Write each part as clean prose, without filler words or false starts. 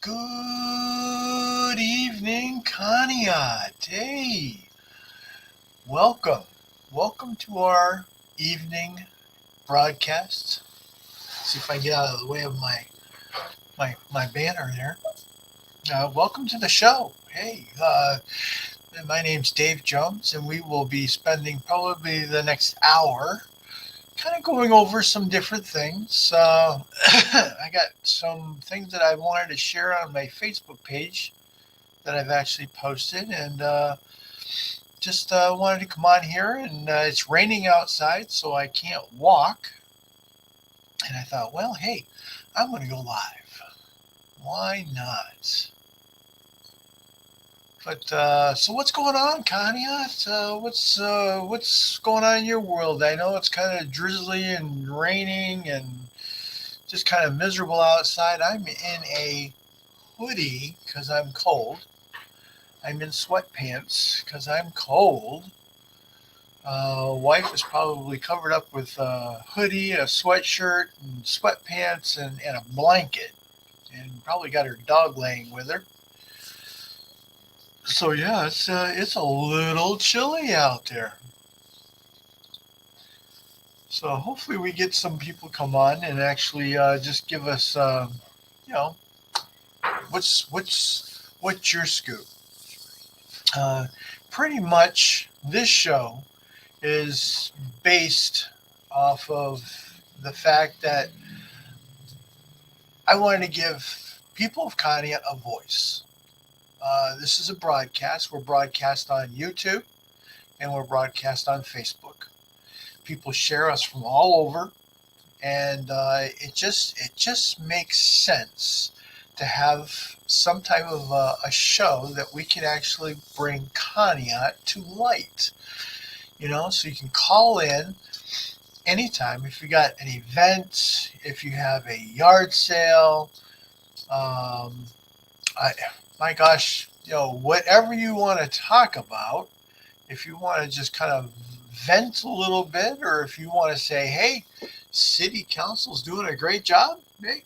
Good evening, Conneaut. Hey, welcome. Welcome to our evening broadcast. See if I get out of the way of my banner there. Welcome to the show. Hey, my name's Dave Jones, and we will be spending probably the next hour kind of going over some different things. I got some things that I wanted to share on my Facebook page that I've actually posted, and just wanted to come on here. And it's raining outside, so I can't walk. And I thought, well, hey, I'm going to go live. Why not? But so what's going on, Conneaut? What's going on in your world? I know it's kind of drizzly and raining and just kind of miserable outside. I'm in a hoodie because I'm cold. I'm in sweatpants because I'm cold. Wife is probably covered up with a hoodie, a sweatshirt, and sweatpants, and a blanket, and probably got her dog laying with her. So yeah, it's a little chilly out there. So hopefully we get some people come on and actually just give us, you know, what's your scoop? Pretty much this show is based off of the fact that I wanted to give people of Conneaut a voice. This is a broadcast. We're broadcast on YouTube and we're broadcast on Facebook. People share us from all over, and it just makes sense to have some type of a show that we can actually bring Conneaut to light. So you can call in anytime if you got an event, if you have a yard sale. My gosh, whatever you want to talk about, if you want to just kind of vent a little bit, or if you want to say, hey, city council's doing a great job, hey,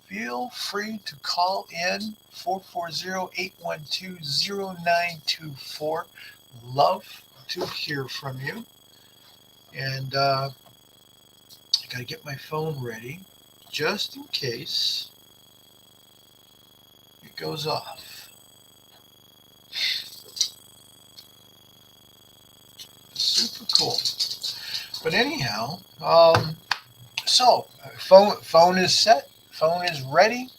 feel free to call in 440-812-0924. Love to hear from you. And I got to get my phone ready just in case it goes off. Super cool. But anyhow, so phone is set. Phone is ready.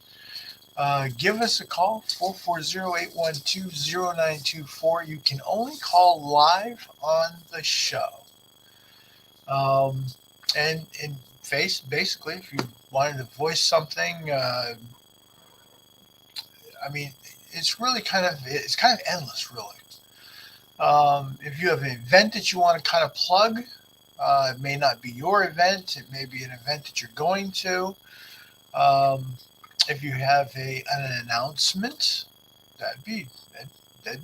Give us a call, 440-812-0924. You can only call live on the show. And basically, if you wanted to voice something, it's kind of endless, really. If you have an event that you want to kind of plug, it may not be your event. It may be an event that you're going to. If you have an announcement, that'd be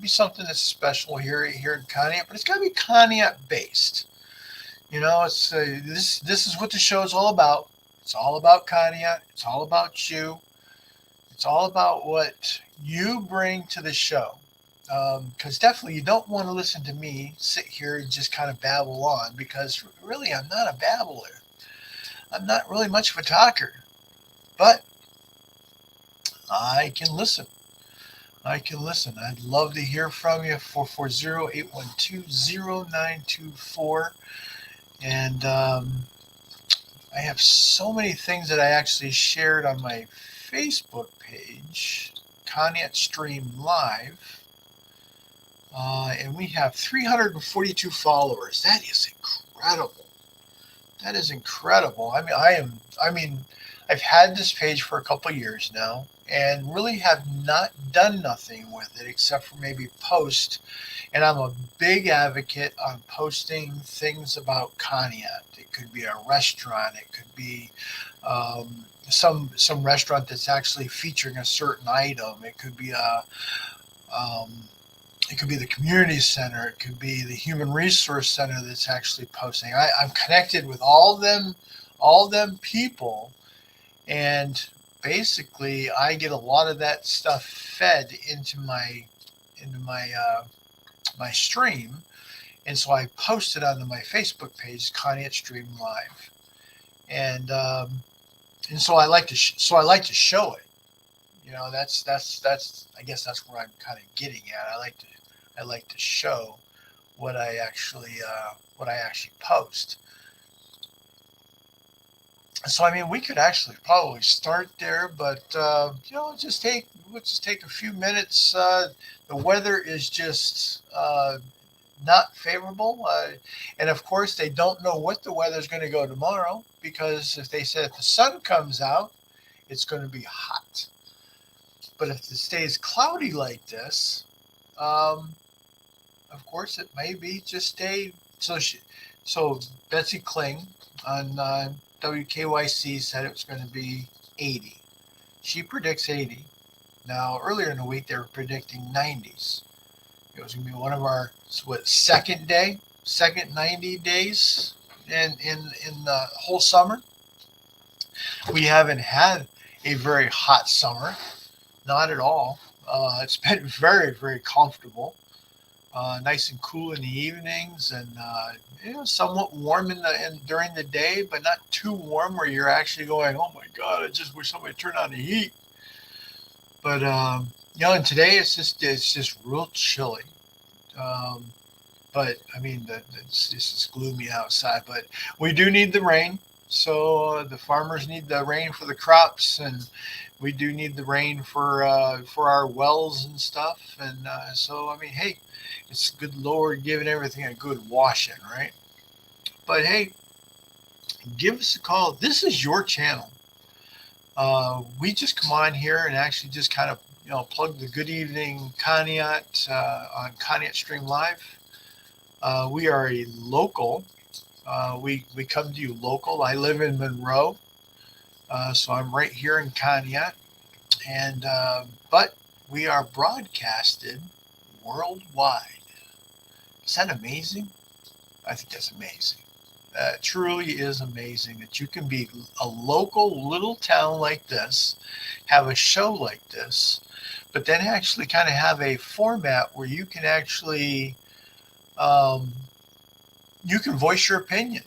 something that's special here in Conneaut, but it's got to be Conneaut based. It's this is what the show is all about. It's all about Conneaut. It's all about you. It's all about what you bring to the show. Because definitely you don't want to listen to me sit here and just kind of babble on, because really I'm not a babbler. I'm not really much of a talker, but I can listen. I'd love to hear from you, 440-812-0924. And I have so many things that I actually shared on my Facebook page, Conneaut Stream Live. And we have 342 followers. That is incredible. I've had this page for a couple of years now and really have not done nothing with it except for maybe post. And I'm a big advocate on posting things about Conneaut. It could be a restaurant. It could be some restaurant that's actually featuring a certain item. It could be the community center. It could be the human resource center that's actually posting. I'm connected with all them people, and basically I get a lot of that stuff fed into my my stream, and so I post it onto my Facebook page, Conneaut Stream Live, and so I like to show it. That's I guess that's where I'm kind of getting at. I like to show what I actually post. So I mean, we could actually probably start there, but we'll just take a few minutes. The weather is just not favorable, and of course they don't know what the weather is going to go tomorrow, because if they said if the sun comes out, it's going to be hot. But if it stays cloudy like this, um, of course it may be just a so Betsy Kling on WKYC said it was going to be 80. She predicts 80. Now earlier in the week they were predicting 90s. It was going to be one of our second 90 days in the whole summer. We haven't had a very hot summer, not at all. It's been very, very comfortable, nice and cool in the evenings, and somewhat warm during the day, but not too warm where you're actually going, oh my God, I just wish somebody turned on the heat. But and today it's just real chilly. But I mean, it's just gloomy outside. But we do need the rain. So the farmers need the rain for the crops, and we do need the rain for our wells and stuff. And so I mean, hey, it's good Lord giving everything a good washing, right? But hey, give us a call. This is your channel. We just come on here and actually just kind of plug the Good Evening Conneaut on Conneaut Stream Live. We are a local. We come to you local. I live in Monroe, so I'm right here in Conneaut, and but we are broadcasted worldwide. Is that amazing? I think that's amazing. It truly is amazing that you can be a local little town like this, have a show like this, but then actually kind of have a format where you can actually you can voice your opinion,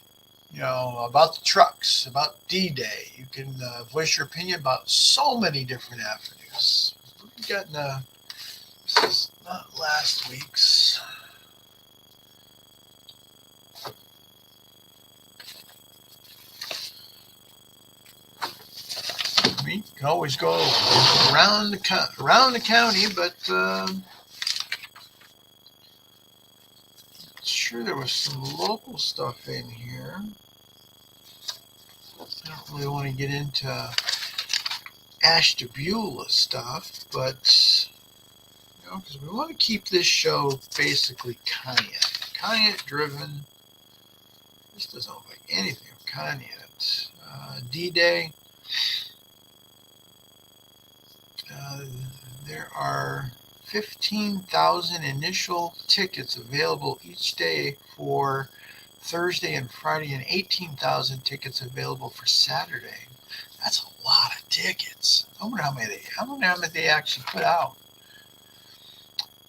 about the trucks, about D-Day. You can voice your opinion about so many different avenues. We've gotten this is not last week's. You can always go around the county, but sure there was some local stuff in here. I don't really want to get into Ashtabula stuff, but because we want to keep this show basically Conneaut driven. This doesn't look like anything of Conneaut. D-Day. There are 15,000 initial tickets available each day for Thursday and Friday, and 18,000 tickets available for Saturday. That's a lot of tickets. I wonder how many they actually put out.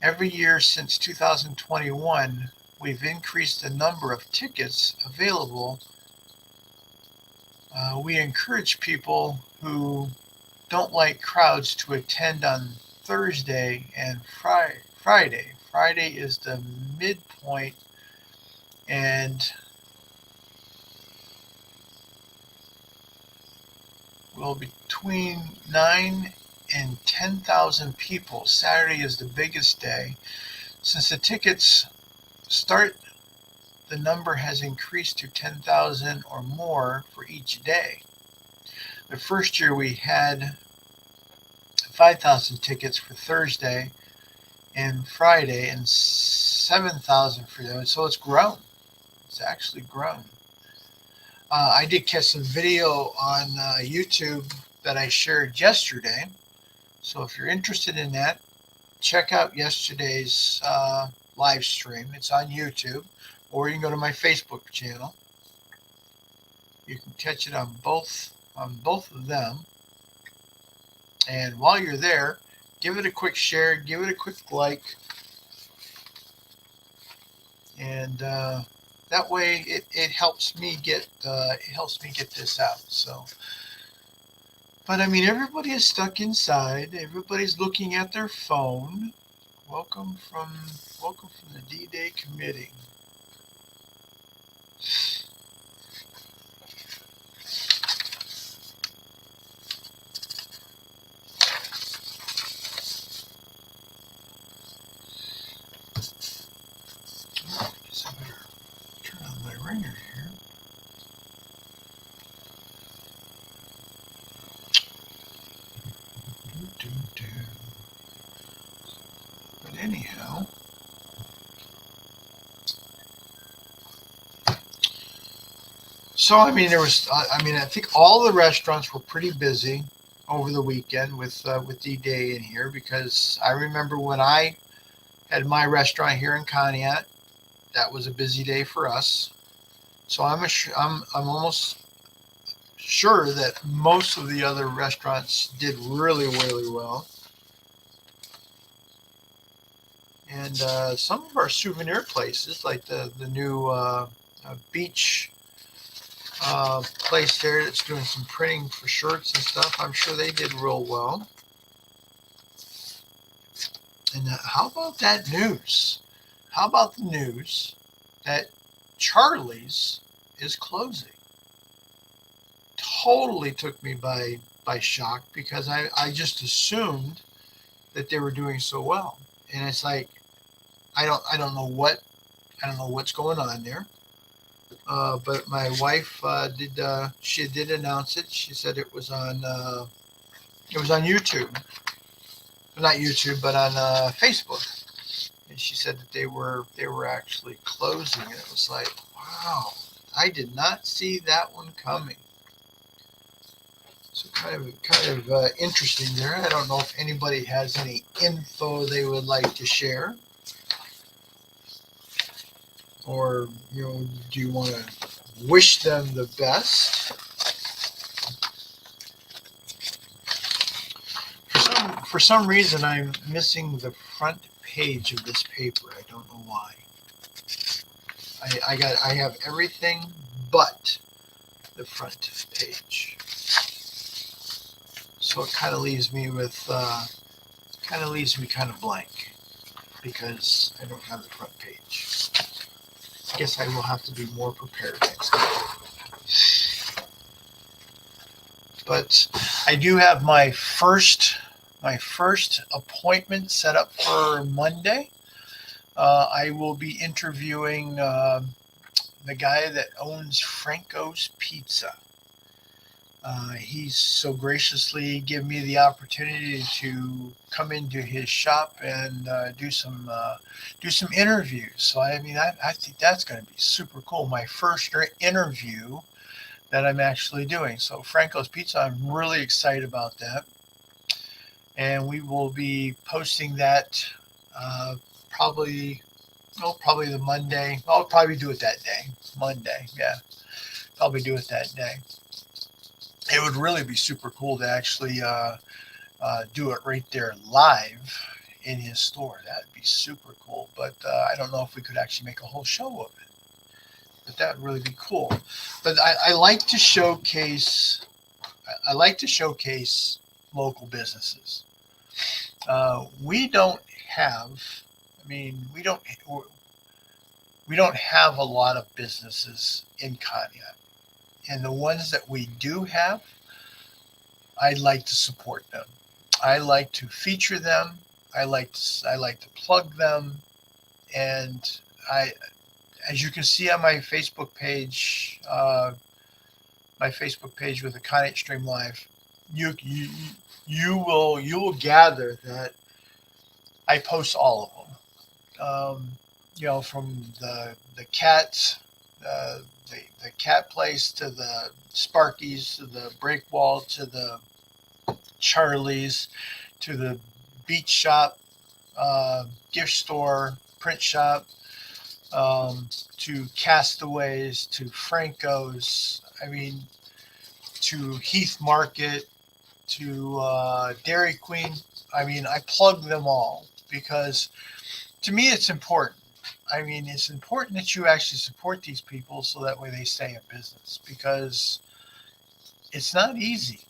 Every year since 2021, we've increased the number of tickets available. We encourage people who don't like crowds to attend on Thursday and Friday. Friday is the midpoint, and will be between 9 and 10,000 people. Saturday is the biggest day. Since the tickets start, the number has increased to 10,000 or more for each day. The first year we had 5,000 tickets for Thursday and Friday, and 7,000 for them. So it's grown. It's actually grown. I did catch some video on YouTube that I shared yesterday. So if you're interested in that, check out yesterday's live stream. It's on YouTube, or you can go to my Facebook channel. You can catch it on both of them. And while you're there, give it a quick share, give it a quick like, and that way it helps me get this out. So, but I mean, everybody is stuck inside. Everybody's looking at their phone. Welcome from the D-Day committee. I guess I better turn on my ringer here. But anyhow, so I mean, I think all the restaurants were pretty busy over the weekend with D-Day in here, because I remember when I had my restaurant here in Conneaut, that was a busy day for us. So I'm almost sure that most of the other restaurants did really, really well. And some of our souvenir places, like the new beach place there that's doing some printing for shirts and stuff, I'm sure they did real well. And how about that news? How about the news that Charlie's is closing? Totally took me by shock, because I just assumed that they were doing so well. And it's like, I don't know what's going on there. But my wife she did announce it. She said it was on YouTube, not YouTube, but on Facebook. And she said that they were actually closing. And it was like, wow, I did not see that one coming. So kind of interesting there. I don't know if anybody has any info they would like to share, or do you want to wish them the best? For some reason, I'm missing the front page of this paper. I don't know why. I have everything but the front page. So it kind of leaves me kind of blank, because I don't have the front page. I guess I will have to be more prepared next time. But I do have my first appointment set up for Monday. I will be interviewing the guy that owns Franco's Pizza. He's so graciously given me the opportunity to come into his shop and do some interviews. So I mean, I think that's going to be super cool. My first interview that I'm actually doing. So Franco's Pizza, I'm really excited about that, and we will be posting that probably the Monday. I'll probably do it that day. Monday, yeah, probably do it that day. It would really be super cool to actually do it right there live in his store. That'd be super cool. But I don't know if we could actually make a whole show of it. But that would really be cool. But I like to showcase. I like to showcase local businesses. We don't have. I mean, we don't have a lot of businesses in Conneaut, and the ones that we do have, I like to support them. I like to feature them. I like to plug them, and I, as you can see on my Facebook page with the Conneaut Stream Live, you will gather that I post all of them. From the cats, the cat place, to the Sparkies, to the Break Wall, to the Charlie's, to the beach shop, gift store, print shop, to Castaways, to Franco's. I mean, to Heath Market. to Dairy Queen. I mean, I plug them all because to me it's important. I mean, it's important that you actually support these people so that way they stay in business because it's not easy.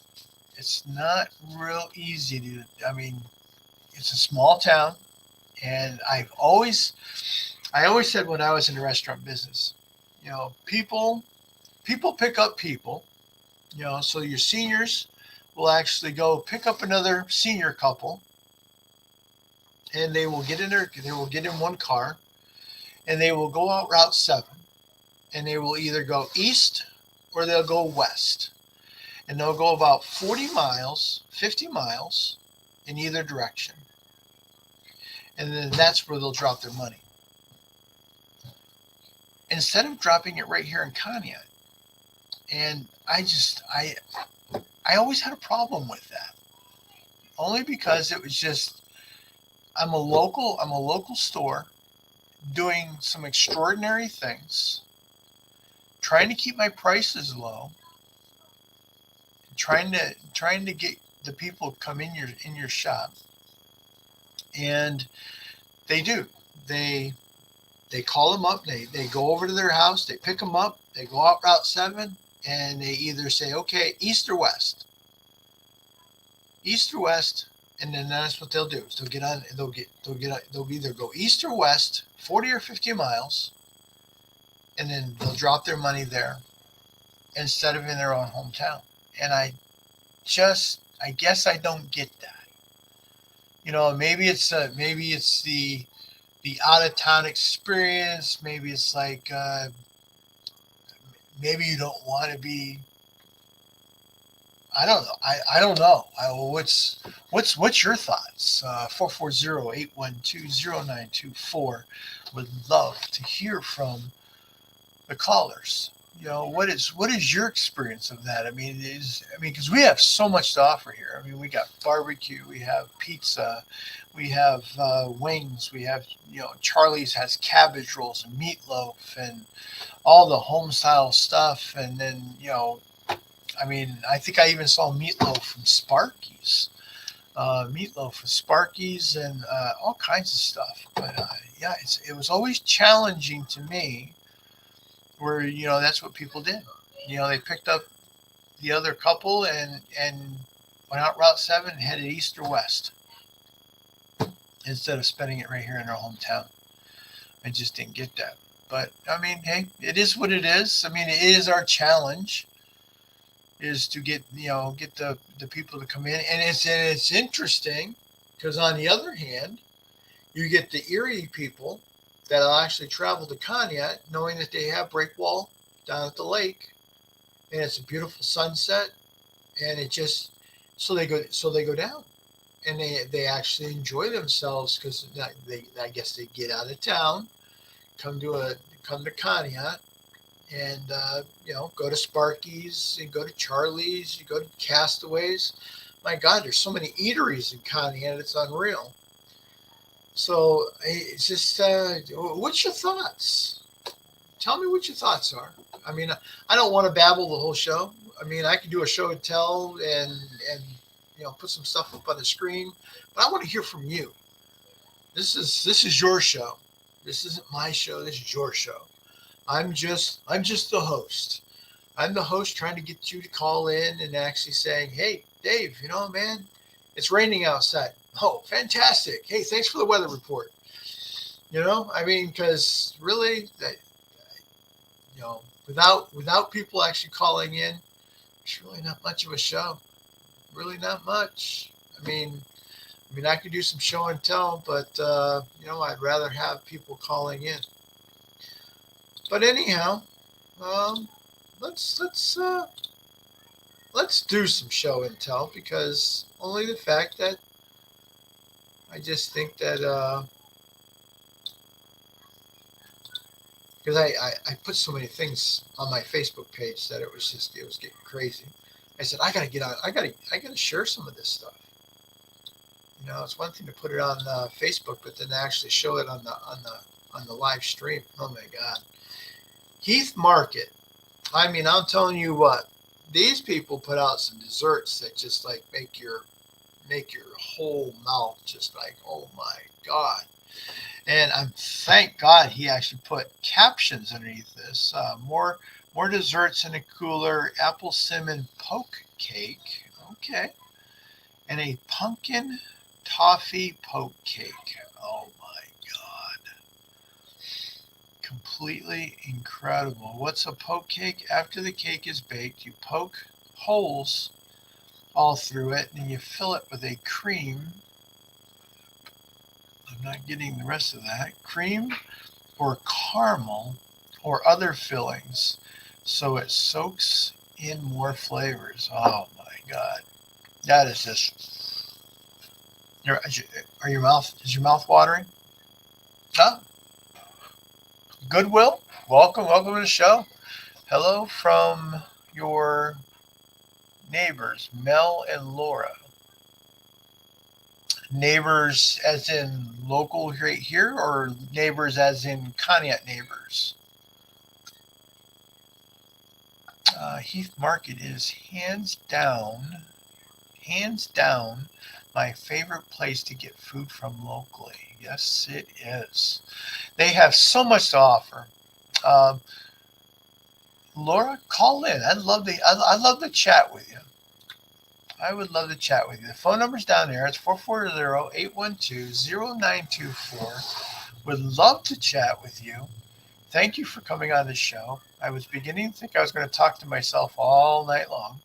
It's not real easy to, I mean, it's a small town and I always said when I was in the restaurant business, people pick up people, so your seniors will actually go pick up another senior couple and they will get in one car and they will go out Route 7 and they will either go east or they'll go west. And they'll go about 40 miles, 50 miles in either direction. And then that's where they'll drop their money. Instead of dropping it right here in Conneaut. And I always had a problem with that. Only because it was just I'm a local store doing some extraordinary things, trying to keep my prices low, trying to get the people to come in your shop, and they do. They call them up. They go over to their house. They pick them up. They go out Route 7, and they either say, okay, east or west, and then that's what they'll do. So they'll either go east or west, 40 or 50 miles, and then they'll drop their money there instead of in their own hometown. And I guess I don't get that. Maybe it's the out of town experience. Maybe it's like maybe you don't want to be. I don't know. I don't know. What's your thoughts? 440-812-0924. Would love to hear from the callers. What is your experience of that? I mean, because we have so much to offer here. I mean, we got barbecue, we have pizza, we have wings, we have Charlie's has cabbage rolls and meatloaf and all the home style stuff, and then I mean, I think I even saw meatloaf from Sparky's, and all kinds of stuff. But yeah, it was always challenging to me where that's what people did. They picked up the other couple and went out Route 7 and headed east or west instead of spending it right here in their hometown. I just didn't get that. But I mean, hey, it is what it is. I mean, it is our challenge is to get the people to come in, and it's interesting because on the other hand, you get the Erie people that'll actually travel to Conneaut knowing that they have breakwall down at the lake and it's a beautiful sunset, and it just so they go down and they actually enjoy themselves because I guess they get out of town, come to Conneaut, and go to Sparky's and go to Charlie's, you go to Castaways. My God, there's so many eateries in Conneaut, it's unreal. So it's just, what's your thoughts? Tell me what your thoughts are. I mean, I don't want to babble the whole show. I mean, I could do a show and tell and put some stuff up on the screen, but I want to hear from you. This is your show. This isn't my show. This is your show. I'm just the host. I'm the host trying to get you to call in and actually saying, hey, Dave, man, it's raining outside. Oh, fantastic. Hey, thanks for the weather report. I mean, because really, without people actually calling in, it's really not much of a show. Really not much. I mean, I could do some show and tell, but, I'd rather have people calling in. But anyhow, let's do some show and tell, because only the fact that I just think that because I put so many things on my Facebook page that it was getting crazy. I said I gotta share some of this stuff. It's one thing to put it on Facebook, but then actually show it on the live stream. Oh my God. Heath Market. I mean, I'm telling you what, these people put out some desserts that just like make your whole mouth just like, oh my God. And I'm thank God he actually put captions underneath this. More desserts in a cooler. Apple cinnamon poke cake. Okay. And a pumpkin toffee poke cake. Oh my God. Completely incredible. What's a poke cake? After the cake is baked, you poke holes all through it and you fill it with a cream. I'm not getting the rest of that. Cream or caramel or other fillings so it soaks in more flavors. Oh my God. That is just is your mouth watering? Huh? Goodwill? Welcome to the show. Hello from your neighbors, Mel and Laura. Neighbors as in local right here or neighbors as in Conneaut neighbors? Heath Market is hands down, my favorite place to get food from locally. Yes, it is. They have so much to offer. Um, Laura, call in. I'd love to chat with you. I would love to chat with you. The phone number's down there. It's 440-812-0924. Would love to chat with you. Thank you for coming on the show. I was beginning to think I was going to talk to myself all night long.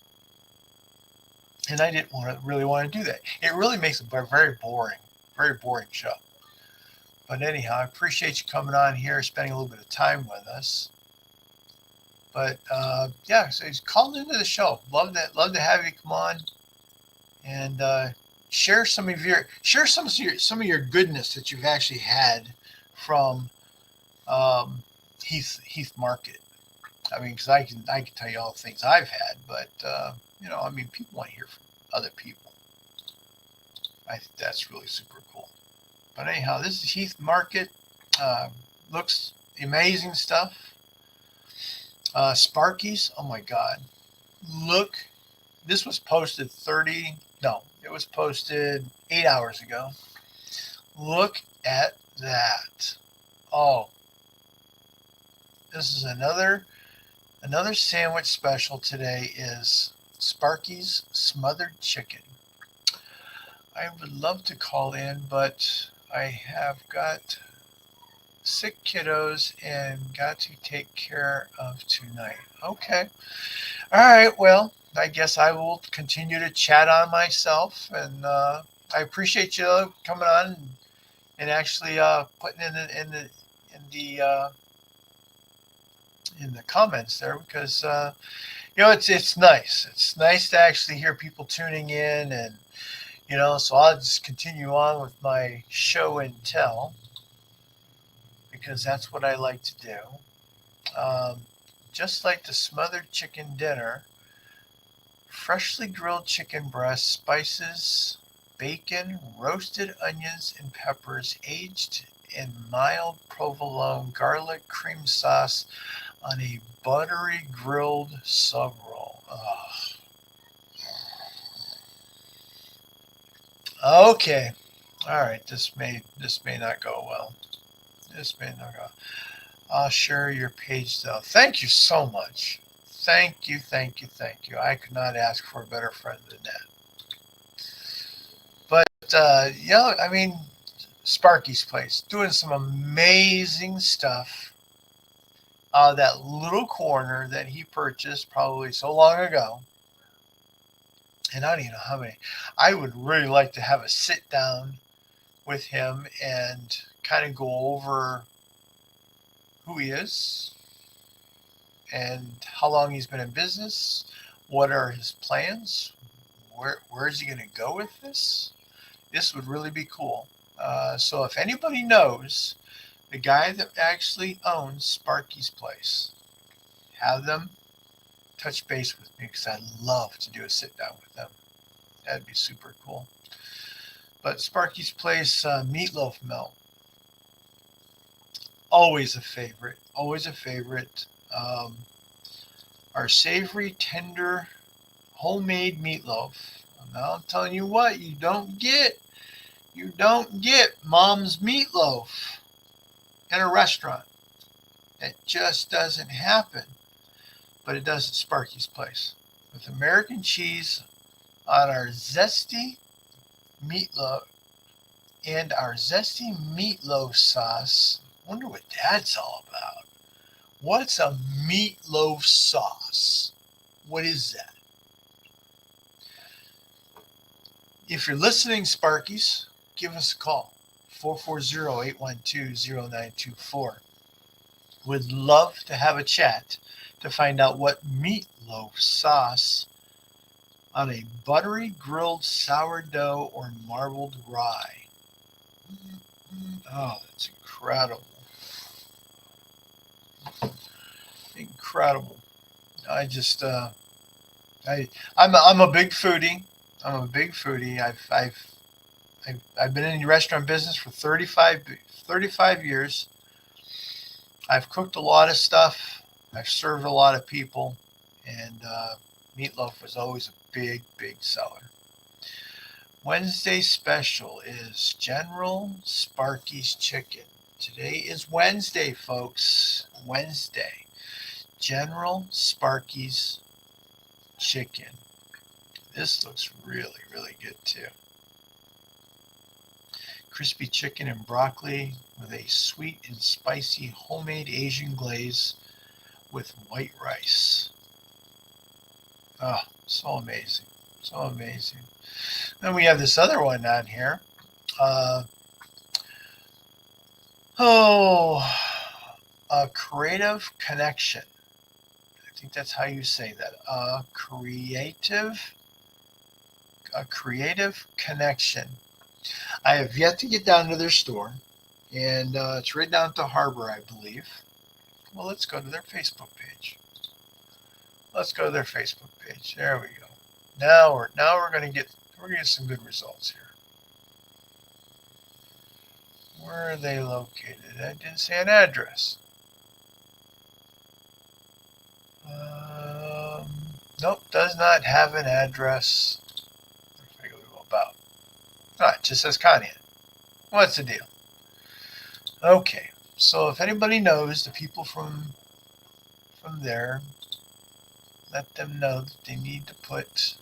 And I didn't really want to do that. It really makes it a very boring show. But anyhow, I appreciate you coming on here, spending a little bit of time with us. But yeah, so he's called into the show. Love to have you come on and share some of your goodness that you've actually had from Heath Market. I mean, because I can tell you all the things I've had, but I mean, people want to hear from other people. I think that's really super cool. But anyhow, this is Heath Market. Looks amazing stuff. Sparky's. Oh my God! Look, this was posted it was posted 8 hours ago. Look at that. Oh, this is another sandwich special today is Sparky's smothered chicken. I would love to call in, but I have got sick kiddos and got to take care of tonight. Okay. All right. Well, I guess I will continue to chat on myself, and I appreciate you coming on and actually putting in the comments there because it's nice. It's nice to actually hear people tuning in, and so I'll just continue on with my show and tell because that's what I like to do. Just like the smothered chicken dinner, freshly grilled chicken breast, spices, bacon, roasted onions and peppers, aged in mild provolone garlic cream sauce on a buttery grilled sub roll. Okay. All right. This may not go well. This may not go. I'll share your page though. Thank you so much. Thank you. I could not ask for a better friend than that. But I mean, Sparky's place doing some amazing stuff. That little corner that he purchased probably so long ago, and I don't even know how many. I would really like to have a sit down with him and kind of go over who he is and how long he's been in business, what are his plans, where is he going to go with this? This would really be cool. So if anybody knows the guy that actually owns Sparky's place, have them touch base with me because I'd love to do a sit down with them. That'd be super cool. But Sparky's place, meatloaf melt, always a favorite. Our savory, tender homemade meatloaf. Now I'm telling you what, you don't get mom's meatloaf in a restaurant. It just doesn't happen. But it does at Sparky's Place. With American cheese on our zesty meatloaf and our zesty meatloaf sauce. Wonder what that's all about. What's a meatloaf sauce? What is that? If you're listening, Sparkies, give us a call. 440-812-0924. Would love to have a chat to find out what meatloaf sauce on a buttery grilled sourdough or marbled rye. Oh, that's incredible. Incredible. I just I'm a big foodie. I'm a big foodie. I've been in the restaurant business for 35 years. I've cooked a lot of stuff. I've served a lot of people, and meatloaf was always a big seller. Wednesday special is General Sparky's Chicken. Today is Wednesday, folks. Wednesday. General Sparky's Chicken. This looks really good too. Crispy chicken and broccoli with a sweet and spicy homemade Asian glaze with white rice. Oh, so amazing. So amazing. Then we have this other one on here. A creative connection. I think that's how you say that. A creative connection. I have yet to get down to their store, and it's right down to Harbor, I believe. Well, let's go to their Facebook page. There we go. Now we're gonna get some good results here. Where are they located? I didn't say an address. Nope, does not have an address. What do I go about? It just says Conneaut. What's the deal? Okay, so if anybody knows the people from there, let them know that they need to put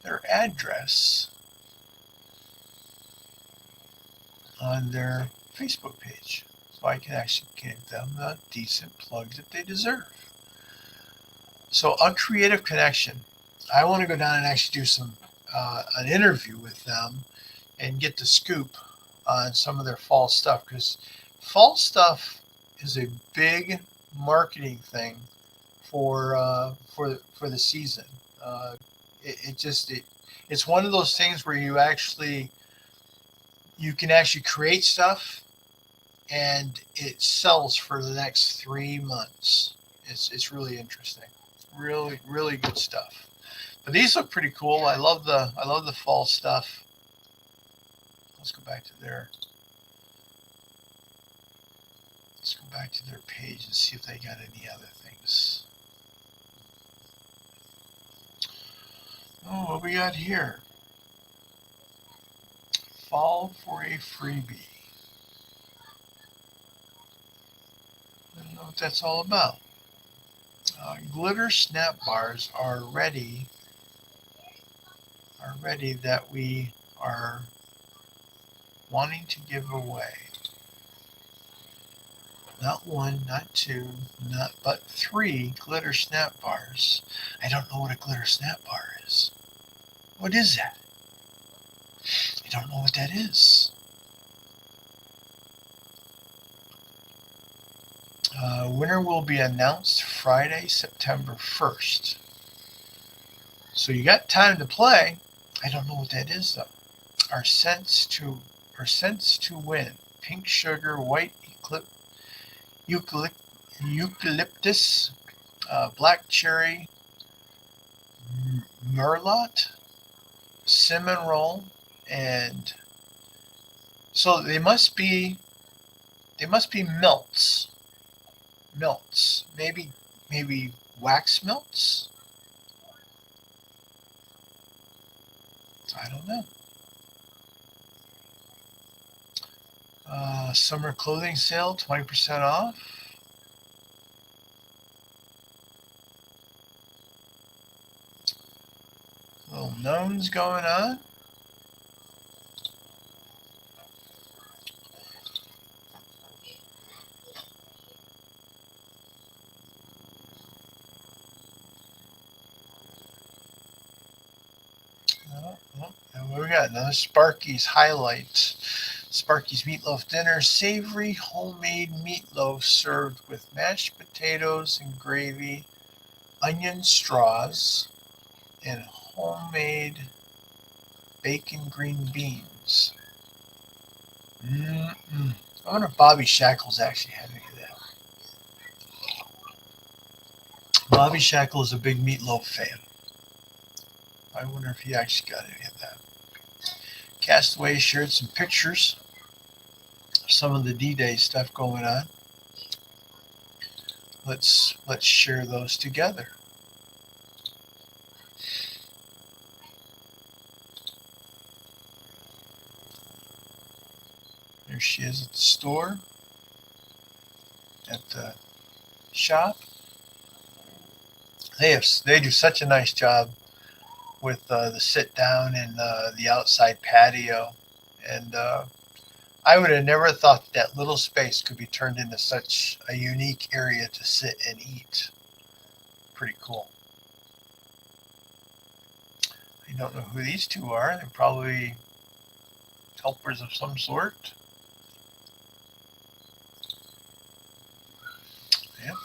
their address on their Facebook page so I can actually give them the decent plug that they deserve. So a creative connection. I want to go down and actually do an interview with them and get the scoop on some of their fall stuff, because fall stuff is a big marketing thing for the season. It's one of those things where you can actually create stuff and it sells for the next 3 months. It's really interesting. Really good stuff. But these look pretty cool. I love the fall stuff. Let's go back to their page and see if they got any other things. Oh, what we got here? Fall for a freebie. I don't know what that's all about. Glitter snap bars are ready that we are wanting to give away. Not one, not two, but 3 glitter snap bars. I don't know what a glitter snap bar is. What is that? I don't know what that is. Winner will be announced Friday, September 1st. So you got time to play. I don't know what that is though. Our scents to win: pink sugar, white eucalyptus, black cherry, merlot, cinnamon roll, and so they must be melts. Maybe wax melts. I don't know. Summer clothing sale, 20% off. Little gnomes going on. And we got another Sparky's highlights. Sparky's meatloaf dinner, savory homemade meatloaf served with mashed potatoes and gravy, onion straws, and homemade bacon green beans. Mm-mm. I wonder if Bobby Shackles actually had any of that. Bobby Shackle is a big meatloaf fan. I wonder if he actually got any of that. Castaway shared some pictures of some of the D-Day stuff going on. Let's share those together. There she is at the store, at the shop. They do such a nice job with the sit down and the outside patio, and I would have never thought that little space could be turned into such a unique area to sit and eat. Pretty cool. I don't know who these two are. They're probably helpers of some sort. Yep,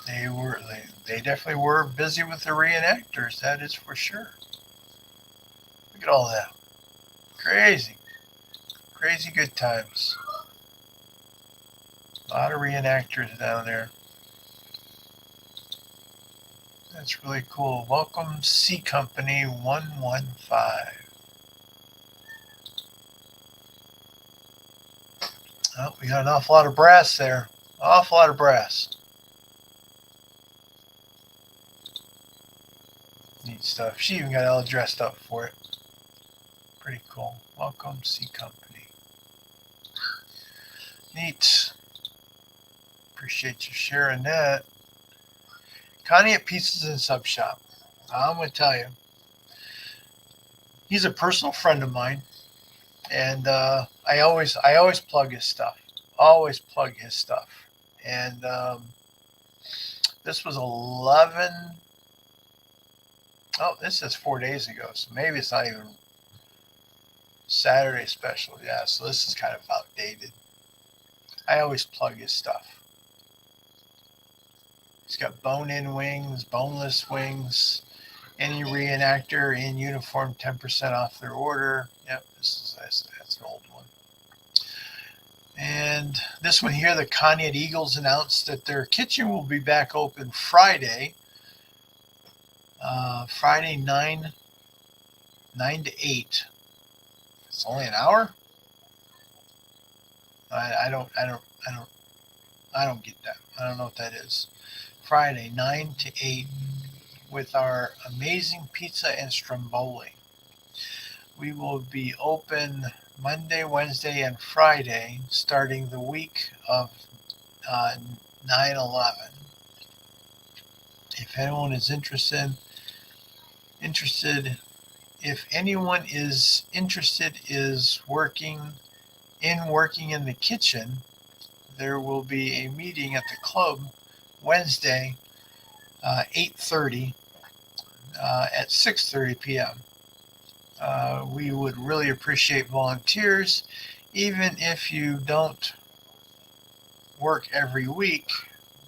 they definitely were busy with the reenactors, that is for sure. Look at all that. Crazy good times. A lot of reenactors down there. That's really cool. Welcome C Company 115. Oh, we got an awful lot of brass there. Awful lot of brass. Neat stuff. She even got all dressed up for it. Pretty cool. Welcome C Company. Neat. Appreciate you sharing that. Conneaut Pizzas and Sub Shop. I'm going to tell you, he's a personal friend of mine, and I always plug his stuff. Always plug his stuff. And this was 11. Oh, this is 4 days ago, so maybe it's not even Saturday special. Yeah, so this is kind of outdated. I always plug his stuff. He's got bone-in wings, boneless wings. Any reenactor in uniform, 10% off their order. Yep, that's an old one. And this one here, the Conneaut Eagles announced that their kitchen will be back open Friday. Friday 9 to 8. It's only an hour. I don't get that. I don't know what that is. Friday 9 to 8 with our amazing pizza and stromboli. We will be open Monday, Wednesday, and Friday, starting the week of 9/11. If anyone is interested, if anyone is interested is working in the kitchen, there will be a meeting at the club Wednesday, 8:30 at 6:30 p.m. We would really appreciate volunteers, even if you don't work every week.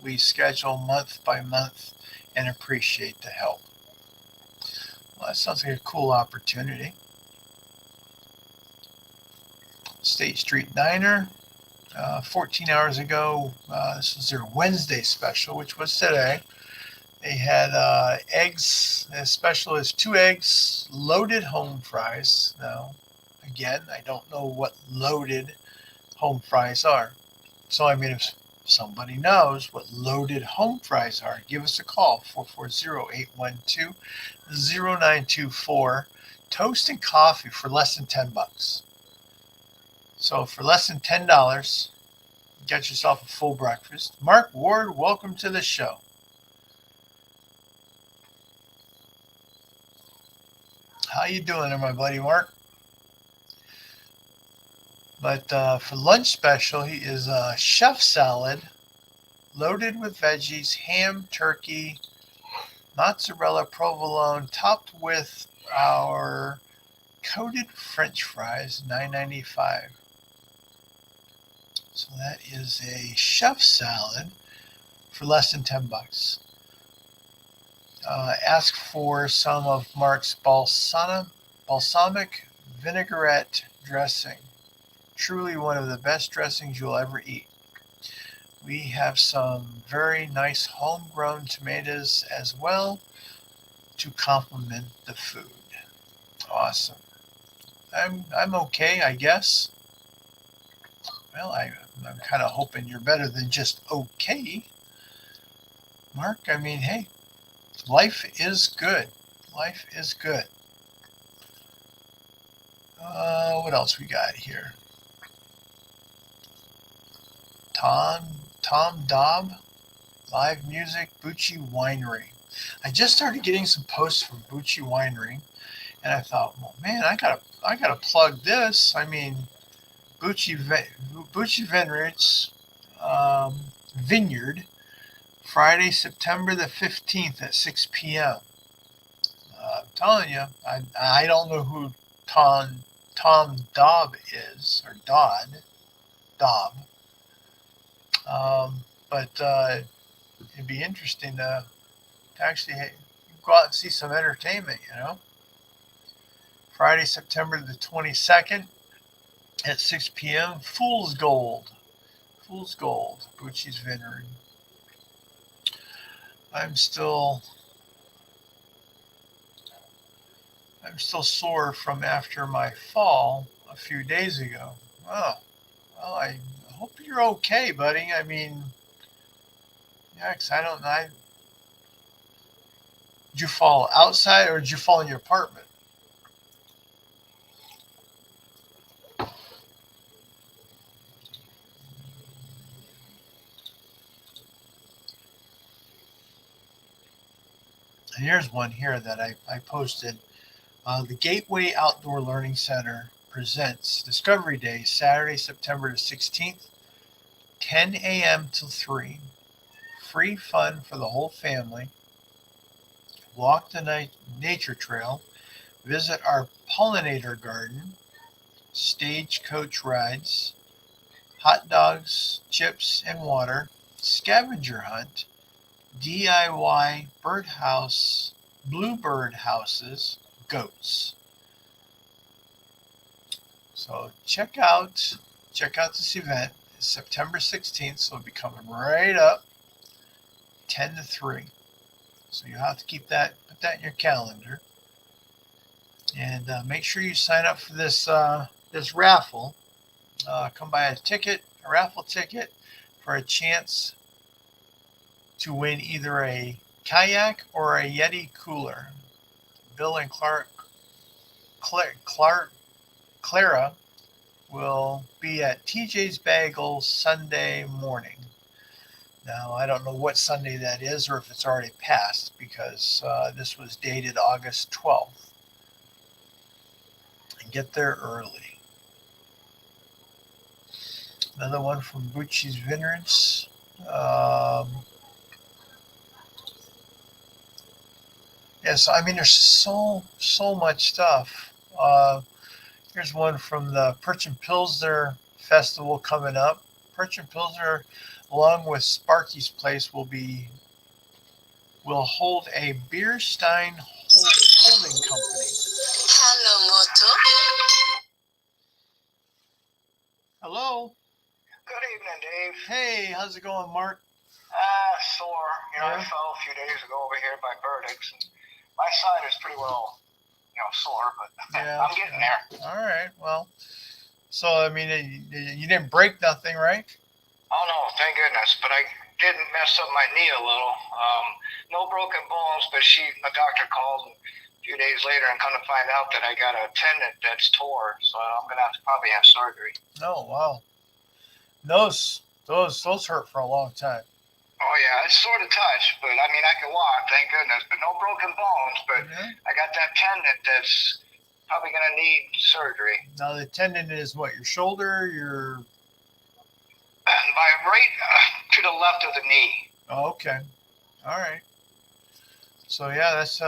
We schedule month by month and appreciate the help. Well, that sounds like a cool opportunity. State Street Diner, 14 hours ago, this was their Wednesday special, which was today. They had eggs, as special as 2 eggs, loaded home fries. Now, again, I don't know what loaded home fries are. So, I mean, if somebody knows what loaded home fries are, give us a call, 440-812-0924. toast and coffee for less than $10. So for less than $10, get yourself a full breakfast. Mark Ward, welcome to the show. How you doing there, my buddy Mark? But for lunch special, he is a chef salad loaded with veggies, ham, turkey, mozzarella provolone, topped with our coated French fries, $9.95. So that is a chef salad for less than $10. Ask for some of Mark's balsamic vinaigrette dressing. Truly one of the best dressings you'll ever eat. We have some very nice homegrown tomatoes as well to complement the food. Awesome. I'm okay, I guess. Well, I'm kind of hoping you're better than just okay, Mark. I mean, hey, life is good. Life is good. What else we got here? Tom Dobb, live music, Bucci Winery. I just started getting some posts from Bucci Winery, and I thought, well, man, I gotta plug this. I mean, Bucci Vineyards Vineyard, Friday, September the 15th at 6 p.m. I'm telling you, I don't know who Tom Dobb is, or Dobb. But it'd be interesting to actually go out and see some entertainment, Friday, September the 22nd at 6 p.m. Fool's Gold, Bucci's Vineyard. I'm still sore from after my fall a few days ago. Oh, well, I hope you're okay, buddy. I mean, yeah, 'cause I don't know. Did you fall outside or did you fall in your apartment? And here's one here that I posted. The Gateway Outdoor Learning Center presents Discovery Day, Saturday, September the 16th, 10 a.m. till 3. Free fun for the whole family. Walk the nature trail. Visit our pollinator garden. Stagecoach rides. Hot dogs, chips, and water. Scavenger hunt. DIY birdhouse, bluebird houses, goats. So check out this event. It's September 16th, so it'll be coming right up, 10 to 3. So you have to put that in your calendar, and make sure you sign up for this raffle. Come buy a raffle ticket, for a chance to win either a kayak or a Yeti cooler. Bill and Clara will be at TJ's Bagel Sunday morning. Now, I don't know what Sunday that is or if it's already passed, because this was dated August 12th. And get there early. Another one from Bucci's Vineyards. Yes, I mean, there's so much stuff. Here's one from the Perch and Pilsner Festival coming up. Perch and Pilsner, along with Sparky's Place, will hold a beer stein holding company. Hello, Moto. Hello. Good evening, Dave. Hey, how's it going, Mark? Sore. I fell a few days ago over here by Burdick's, and my side is pretty well, sore, but yeah, I'm getting there. All right. Well, so, I mean, you didn't break nothing, right? Oh, no, thank goodness. But I did mess up my knee a little. No broken bones, but the doctor called and few days later and come to find out that I got a tendon that's tore, so I'm gonna have to probably have surgery. Oh wow, those hurt for a long time. Oh yeah, it's sort of touch, but I mean I can walk, thank goodness, but no broken bones. But I got that tendon that's probably gonna need surgery. Now the tendon is what, your shoulder, your my right to the left of the knee. Oh, okay, all right. So yeah, that's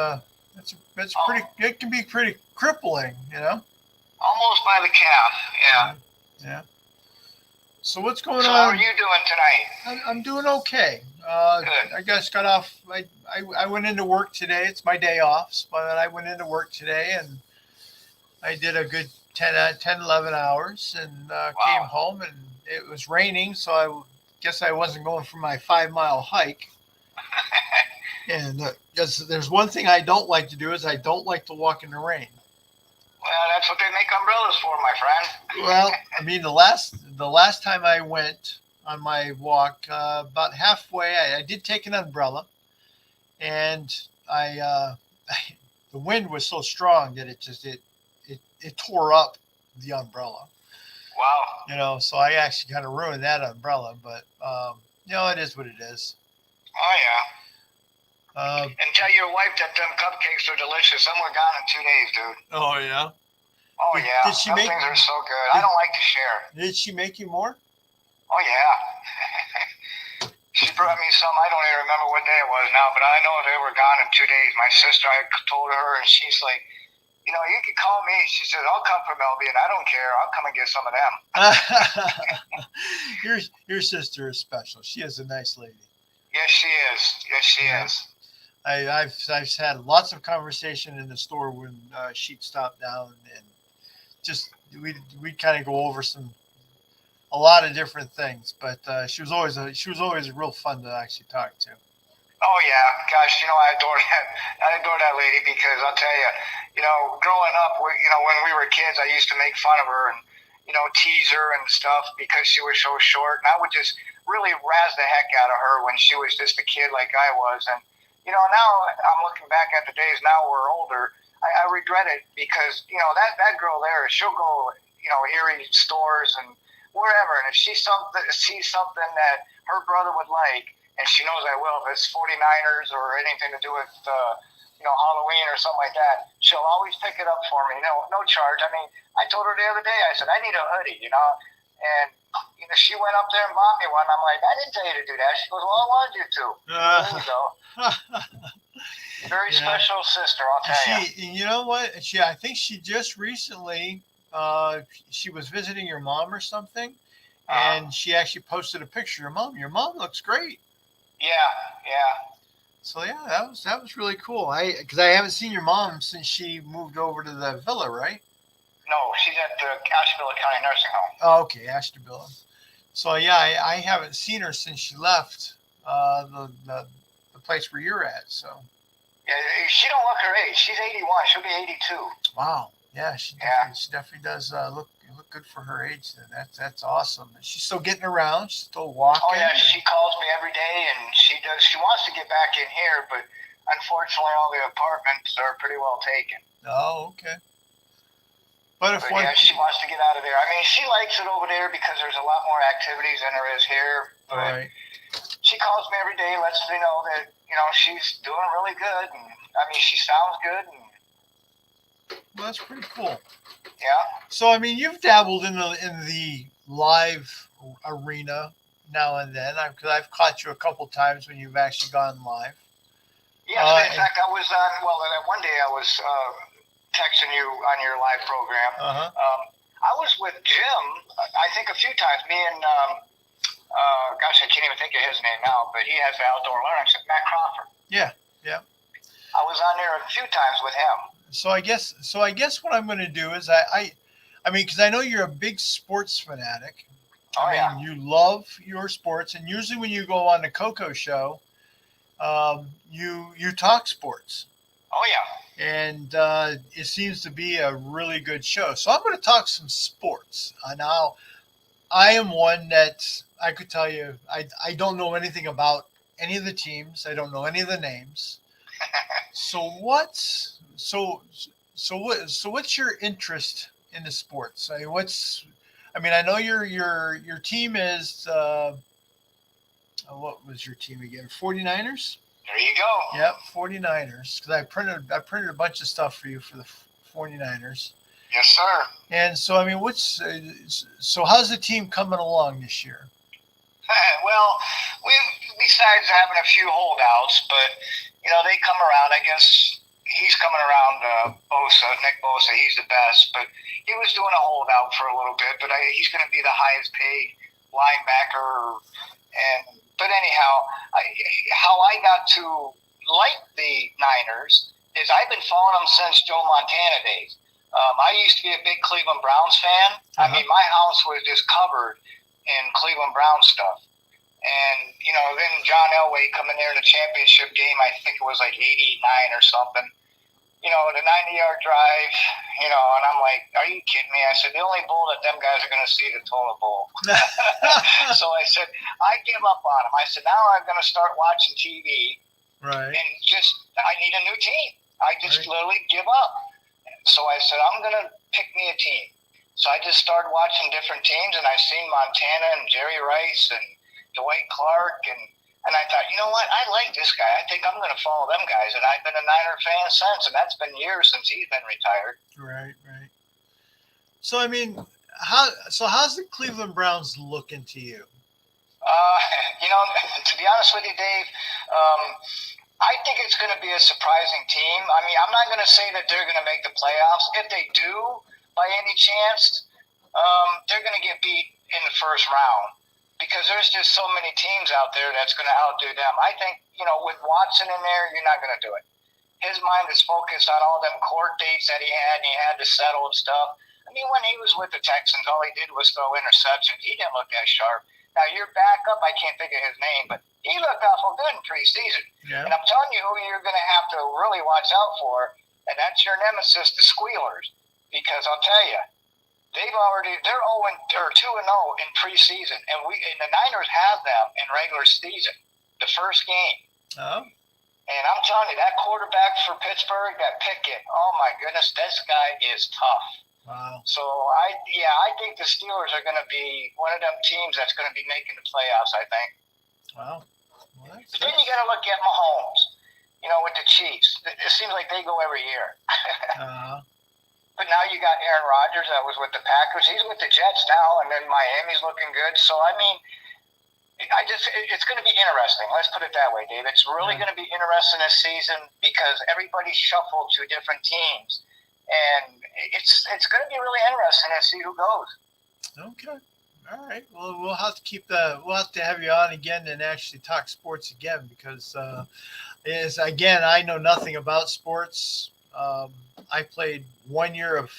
pretty. It can be pretty crippling, Almost by the calf, yeah. Yeah. So what's going on? So how are you doing tonight? I'm doing okay. Good. I guess got off. I went into work today. It's my day off, but I went into work today and I did a good 10, 11 hours and came home, and it was raining, so I guess I wasn't going for my 5-mile hike. And there's one thing I don't like to do is I don't like to walk in the rain. Well, that's what they make umbrellas for, my friend. Well, I mean, the last time I went on my walk, about halfway, I did take an umbrella, and the wind was so strong that it tore up the umbrella. Wow. So I actually kind of ruined that umbrella, but it is what it is. Oh yeah. And tell your wife that them cupcakes are delicious. Some were gone in 2 days, dude. Oh yeah. Oh yeah. Did she things are so good. I don't like to share. Did she make you more? Oh yeah. She brought me some. I don't even remember what day it was now, but I know they were gone in 2 days. My sister, I told her, and she's like, you can call me. She said, I'll come from Melby, and I don't care. I'll come and get some of them. Your sister is special. She is a nice lady. Yes, she is. Yes, she is. I've had lots of conversation in the store when she'd stop down, and just we kind of go over a lot of different things. But she was always real fun to actually talk to. Oh yeah, gosh, I adore that. I adore that lady because I'll tell you, growing up, when we were kids, I used to make fun of her and tease her and stuff because she was so short, and I would just really razz the heck out of her when she was just a kid like I was. And now I'm looking back at the days. Now we're older. I regret it because that girl there, she'll go Erie stores and wherever, and if she sees something that her brother would like, and she knows I will, if it's 49ers or anything to do with Halloween or something like that, she'll always pick it up for me. No charge. I mean, I told her the other day, I said, I need a hoodie, and she went up there and bought me one. I'm like, I didn't tell you to do that. She goes, well, I wanted you to. There you go. Very special sister, I'll tell you. You know what? I think she just recently, she was visiting your mom or something, and she actually posted a picture of your mom. Your mom looks great. Yeah. So yeah, that was really cool. Because I haven't seen your mom since she moved over to the villa, right? No, she's at the Asheville County Nursing Home. Oh, okay, Asheville. So yeah, I haven't seen her since she left the place where you're at. So yeah, she don't look her age. She's 81. She'll be 82. Wow. Yeah, she definitely does look good for her age. Then that's awesome. And she's still getting around. She's still walking. Oh yeah, she calls me every day, and she wants to get back in here, but unfortunately, all the apartments are pretty well taken. Oh, okay. But she wants to get out of there. I mean, she likes it over there because there's a lot more activities than there is here. But right. She calls me every day, lets me know that she's doing really good, and I mean, she sounds good. And well, that's pretty cool. Yeah. So I mean, you've dabbled in the live arena now and then. Because I've caught you a couple times when you've actually gone live. Yes, in fact, I was on. Well, one day I was texting you on your live program. I was with Jim, I think a few times. Me and gosh, I can't even think of his name now, but he has the outdoor learning, Matt Crawford. Yeah. I was on there a few times with him. So I guess what I'm going to do is I mean, because I know you're a big sports fanatic. I mean, you love your sports, and usually when you go on the Coco show, you talk sports. Oh yeah. And it seems to be a really good show. So I'm going to talk some sports. Now, I am one that I could tell you I don't know anything about any of the teams. I don't know any of the names. What's your interest in the sports? I know your team is what was your team again? 49ers? There you go. Yep, 49ers. Because I printed a bunch of stuff for you for the 49ers. Yes, sir. And so so how's the team coming along this year? Well, we besides having a few holdouts, but they come around. I guess he's coming around. Nick Bosa, he's the best, but he was doing a holdout for a little bit. But he's going to be the highest paid linebacker. But anyhow, how I got to like the Niners is I've been following them since Joe Montana days. I used to be a big Cleveland Browns fan. I mean, my house was just covered in Cleveland Brown stuff. And, then John Elway coming there in the championship game, I think it was like 89 or something. The 90-yard drive, and I'm like, are you kidding me? I said, the only bowl that them guys are going to see is the toilet bowl. So I said, I give up on them. I said, now I'm going to start watching TV. Right. And I need a new team. I just literally give up. So I said, I'm going to pick me a team. So I just started watching different teams, and I seen Montana and Jerry Rice and Dwight Clark, and I thought, you know what? I like this guy. I think I'm going to follow them guys, and I've been a Niner fan since, and that's been years since he's been retired. Right. So how's the Cleveland Browns looking to you? To be honest with you, Dave, I think it's going to be a surprising team. I mean, I'm not going to say that they're going to make the playoffs. If they do, by any chance, they're going to get beat in the first round because there's just so many teams out there that's going to outdo them. I think, with Watson in there, you're not going to do it. His mind is focused on all them court dates that he had, and he had to settle and stuff. I mean, when he was with the Texans, all he did was throw interceptions. He didn't look that sharp. Now, your backup, I can't think of his name, but he looked awful good in preseason. Yeah. And I'm telling you who you're going to have to really watch out for, and that's your nemesis, the Squealers. Because I'll tell you, they're 2-0 in preseason, and the Niners have them in regular season, the first game. Oh. And I'm telling you, that quarterback for Pittsburgh, that Pickett, oh my goodness, this guy is tough. Wow. So I think the Steelers are going to be one of them teams that's going to be making the playoffs, I think. Wow. But then you got to look at Mahomes, with the Chiefs. It seems like they go every year. But now you got Aaron Rodgers that was with the Packers. He's with the Jets now, and then Miami's looking good. So, I mean, it's going to be interesting. Let's put it that way, Dave. It's really going to be interesting this season because everybody's shuffled to different teams. And it's going to be really interesting to see who goes. Okay. All right. Well, we'll have to have you on again and actually talk sports again because, I know nothing about sports. I played 1 year of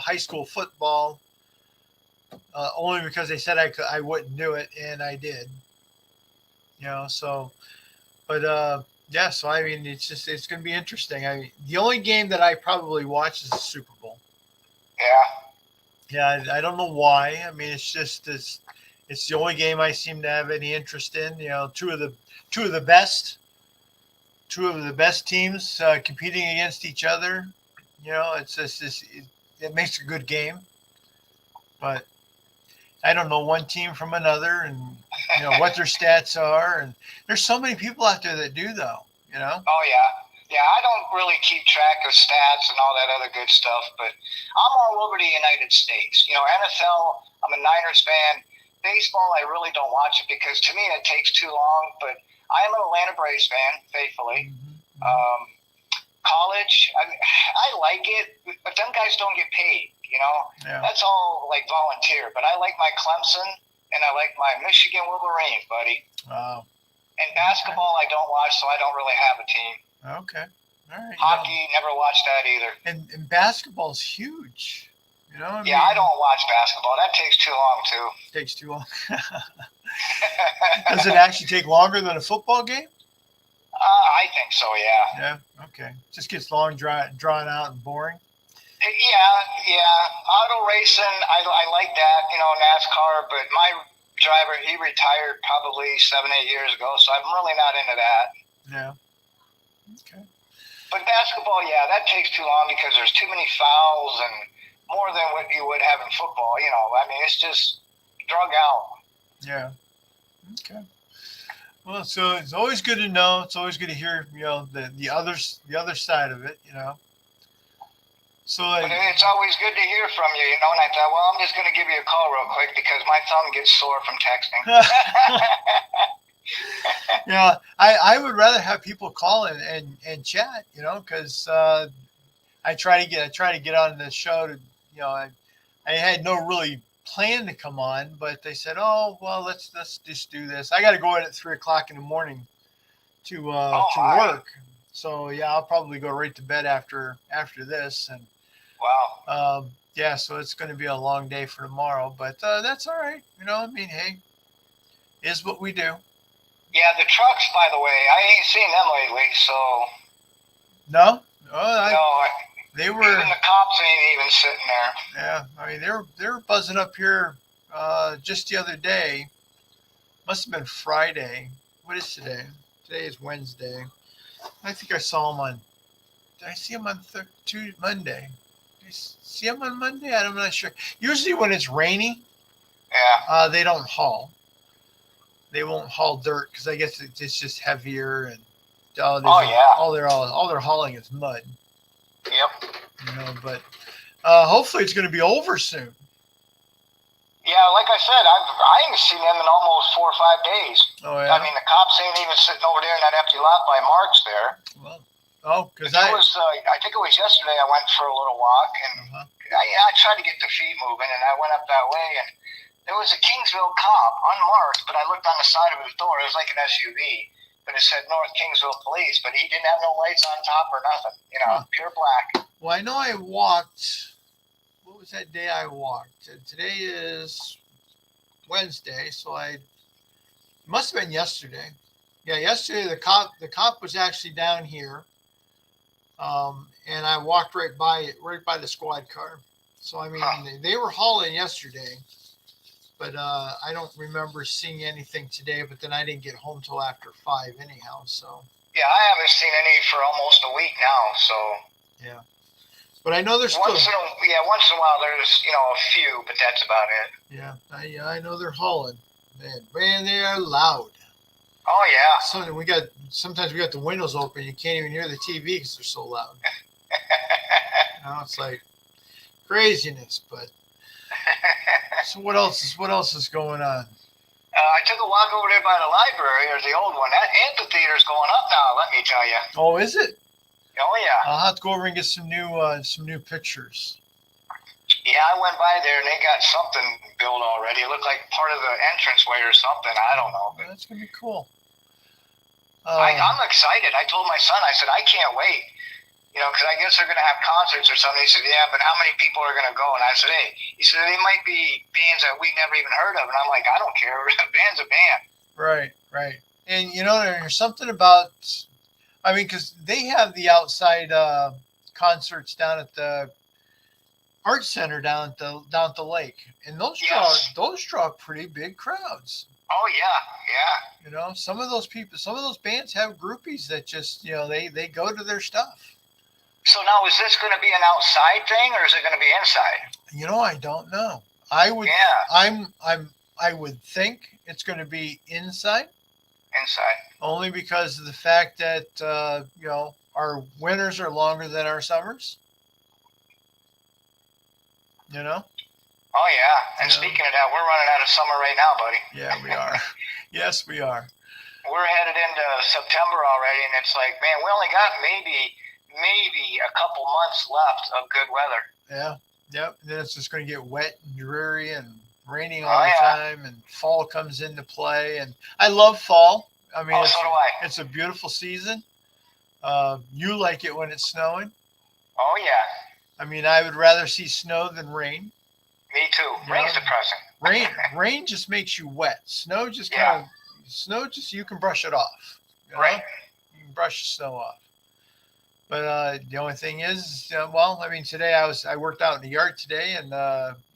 high school football only because they said I wouldn't do it, and I did. So I mean, it's going to be interesting. The only game that I probably watch is the Super Bowl. Yeah. Yeah, I don't know why. I mean, it's the only game I seem to have any interest in. Two of the best teams competing against each other. It makes a good game. But I don't know one team from another, and what their stats are. And there's so many people out there that do, though. Oh yeah. I don't really keep track of stats and all that other good stuff, but I'm all over the United States. NFL, I'm a Niners fan. Baseball, I really don't watch it because to me it takes too long. But I am an Atlanta Braves fan, faithfully. Mm-hmm. College, I like it, but them guys don't get paid. Yeah. That's all like volunteer. But I like my Clemson and I like my Michigan Wolverines, buddy. Wow. And basketball, I don't watch, so I don't really have a team. Okay. All right. Hockey, never watched that either. And basketball's huge. I don't watch basketball. That takes too long, too. Takes too long. Does it actually take longer than a football game? I think so, yeah. Yeah, okay. Just gets long, drawn out, and boring. Yeah. Auto racing, I like that, NASCAR, but my driver, he retired probably 7-8 years ago, so I'm really not into that. Yeah. Okay. But basketball, yeah, that takes too long because there's too many fouls and more than what you would have in football. I mean, it's just drug out. Yeah. Okay. Well, so it's always good to know. It's always good to hear, the other side of it. So But it's always good to hear from you, And I thought, well, I'm just going to give you a call real quick because my thumb gets sore from texting. yeah, I would rather have people call and chat, because I try to get on the show to, I had no really plan to come on, but they said, oh well, let's just do this. I got to go in at 3:00 in the morning to work, so yeah, I'll probably go right to bed after this, and wow. yeah, so it's going to be a long day for tomorrow, but that's all right. I mean, hey, is what we do. Yeah, the trucks, by the way, I ain't seen them lately, so. No, they were. Even the cops ain't even sitting there. Yeah, I mean they were buzzing up here just the other day. Must have been Friday. What is today? Today is Wednesday. I think I saw them on. Did I see them on Monday? Did I see them on Monday? I'm not sure. Usually when it's rainy, yeah, they don't haul. They won't haul dirt because I guess it's just heavier and all they're hauling is mud. Yep. But hopefully it's going to be over soon. Yeah, like I said, I ain't seen them in almost 4 or 5 days. Oh yeah. I mean, the cops ain't even sitting over there in that empty lot by Mark's there. Well, because I think it was yesterday. I went for a little walk and I tried to get the feet moving, and I went up that way and. There was a Kingsville cop unmarked, but I looked on the side of his door. It was like an SUV, but it said North Kingsville Police, but he didn't have no lights on top or nothing. Pure black. Well, I know I walked. What was that day I walked? Today is Wednesday, so must have been yesterday. Yeah, yesterday the cop was actually down here, and I walked right by the squad car. So I mean, they were hauling yesterday. But I don't remember seeing anything today. But then I didn't get home till after 5 anyhow. So yeah, I haven't seen any for almost a week now. So yeah, but I know there's once in a while there's a few, but that's about it. Yeah, I know they're hauling. Man, they are loud. Oh yeah. Sometimes we got the windows open. You can't even hear the TV because they're so loud. It's like craziness, but. So what else is going on? I took a walk over there by the library, or the old one. That amphitheater's going up now. Let me tell you. Oh, is it? Oh yeah. I'll have to go over and get some new pictures. Yeah, I went by there and they got something built already. It looked like part of the entranceway or something. I don't know. But that's gonna be cool. I'm excited. I told my son. I said I can't wait. Because I guess they're going to have concerts or something. He said, yeah, but how many people are going to go? And I said, hey, he said, they might be bands that we never even heard of. And I'm like, I don't care. A band's a band. Right. And, there's something about, I mean, because they have the outside concerts down at the art center down at the lake. And those draw pretty big crowds. Oh, yeah. Some of those bands have groupies that just, they go to their stuff. So now, is this going to be an outside thing, or is it going to be inside? I don't know. I would. Yeah. I would think it's going to be inside. Inside. Only because of the fact that our winters are longer than our summers. Oh yeah. And speaking of that, we're running out of summer right now, buddy. Yeah, we are. Yes, we are. We're headed into September already, and it's like, man, we only got maybe a couple months left of good weather. Yeah. Yep. Then it's just going to get wet and dreary and raining all the time, and fall comes into play. And I love fall. I mean, so do I. It's a beautiful season. You like it when it's snowing. Oh yeah. I mean, I would rather see snow than rain. Me too. Rain's depressing. Rain just makes you wet. Snow just you can brush it off. Right. You can brush the snow off. But the only thing is, today I worked out in the yard today, and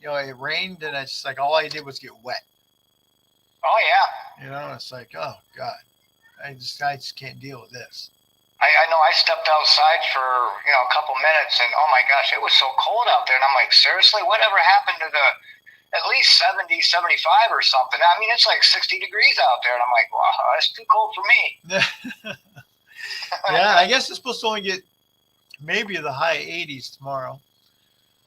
it rained, and it's like all I did was get wet. Oh yeah. It's like, oh God, I just can't deal with this. I I know I stepped outside for a couple minutes, and oh my gosh, it was so cold out there, and I'm like, seriously, whatever happened to the at least 70, 75 or something? I mean, it's like 60 degrees out there, and I'm like, wow, that's too cold for me. Yeah, I guess it's supposed to only get maybe the high 80s tomorrow.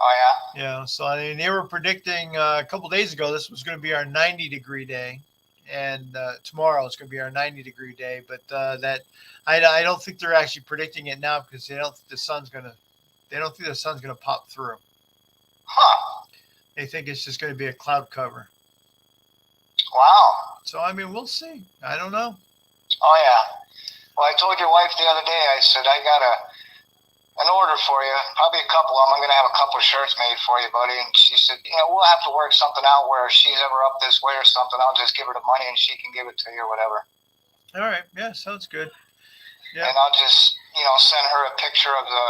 Oh yeah. Yeah, so I mean, they were predicting a couple days ago this was going to be our 90-degree day, and tomorrow it's going to be our 90-degree day. But that I don't think they're actually predicting it now because they don't think the sun's gonna pop through. Huh. They think it's just going to be a cloud cover. Wow. So I mean, we'll see. I don't know. Oh yeah. Well, I told your wife the other day. I said I got an order for you, probably a couple of them. I'm going to have a couple of shirts made for you, buddy. And she said, we'll have to work something out where if she's ever up this way or something, I'll just give her the money and she can give it to you or whatever. All right. Yeah, sounds good. Yeah. And I'll just, send her a picture of the,